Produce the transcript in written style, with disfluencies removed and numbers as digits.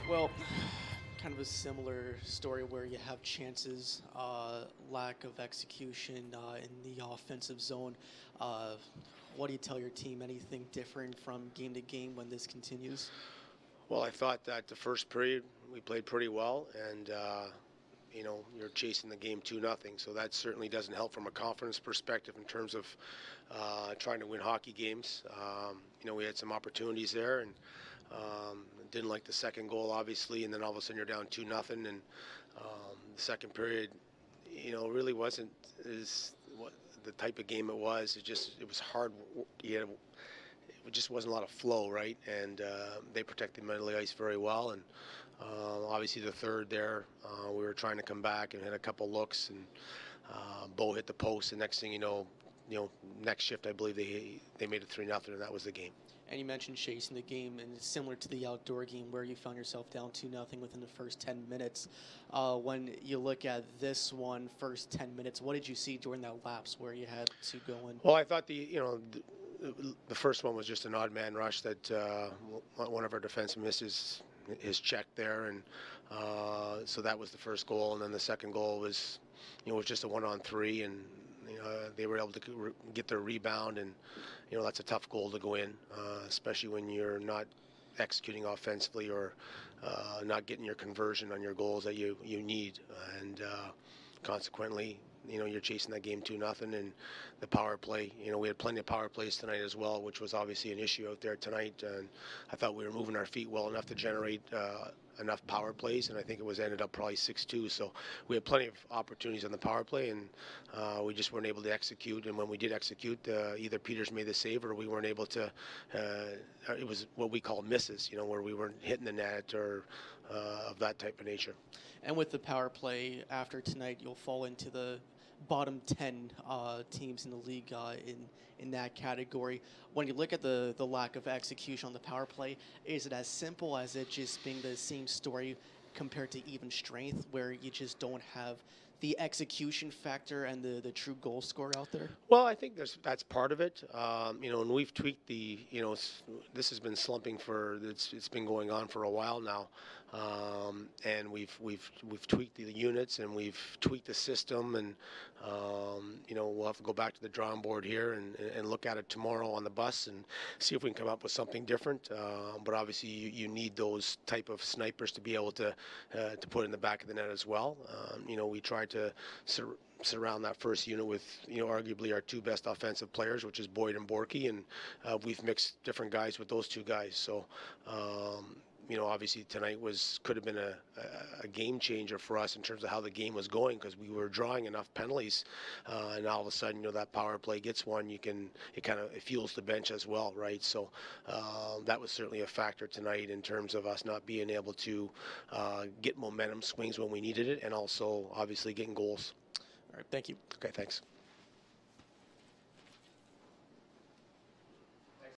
Well, kind of a similar story where you have chances, lack of execution in the offensive zone. Uh, what do you tell your team? Anything different from game to game when this continues? Well, I thought that the first period we played pretty well, and you're chasing the game 2-0, so that certainly doesn't help from a confidence perspective in terms of trying to win hockey games. We had some opportunities there, and didn't like the second goal, obviously, and then all of a sudden you're down 2-0, and the second period, really wasn't as what the type of game it was. It was hard. It just wasn't a lot of flow, right? And they protected the middle of the ice very well. And obviously the third there, we were trying to come back and had a couple looks, and Bo hit the post. And next thing you know, next shift I believe they made it 3-0, and that was the game. And you mentioned chasing the game, and it's similar to the outdoor game where you found yourself down 2-0 within the first 10 minutes. When you look at this one, first 10 minutes, what did you see during that lapse where you had to go in? Well, I thought the first one was just an odd man rush that one of our defensemen missed his check there, and so that was the first goal. And then the second goal was just a 1-on-3, and they were able to get their rebound, and that's a tough goal to go in, especially when you're not executing offensively or not getting your conversion on your goals that you need, and consequently you're chasing that game 2-0, and the power play. We had plenty of power plays tonight as well, which was obviously an issue out there tonight. And I thought we were moving our feet well enough to generate enough power plays, and I think it was ended up probably 6-2. So we had plenty of opportunities on the power play, and we just weren't able to execute. And when we did execute, either Peters made the save or we weren't able to. It was what we call misses, where we weren't hitting the net or of that type of nature. And with the power play after tonight, you'll fall into the bottom 10 teams in the league in that category. When you look at the lack of execution on the power play, is it as simple as it just being the same story compared to even strength, where you just don't have the execution factor and the true goal scorer out there? Well, I think that's part of it. And we've tweaked this has been slumping it's been going on for a while now, and we've tweaked the units, and we've tweaked the system, and we'll have to go back to the drawing board here and look at it tomorrow on the bus and see if we can come up with something different. But obviously you need those type of snipers to be able to put in the back of the net as well. We tried to surround that first unit with arguably our two best offensive players, which is Boyd and Borky, and we've mixed different guys with those two guys. So obviously tonight could have been a game changer for us in terms of how the game was going, because we were drawing enough penalties, and all of a sudden that power play gets one, it fuels the bench as well, right? So that was certainly a factor tonight in terms of us not being able to get momentum swings when we needed it, and also obviously getting goals. All right, thank you. Okay, thanks.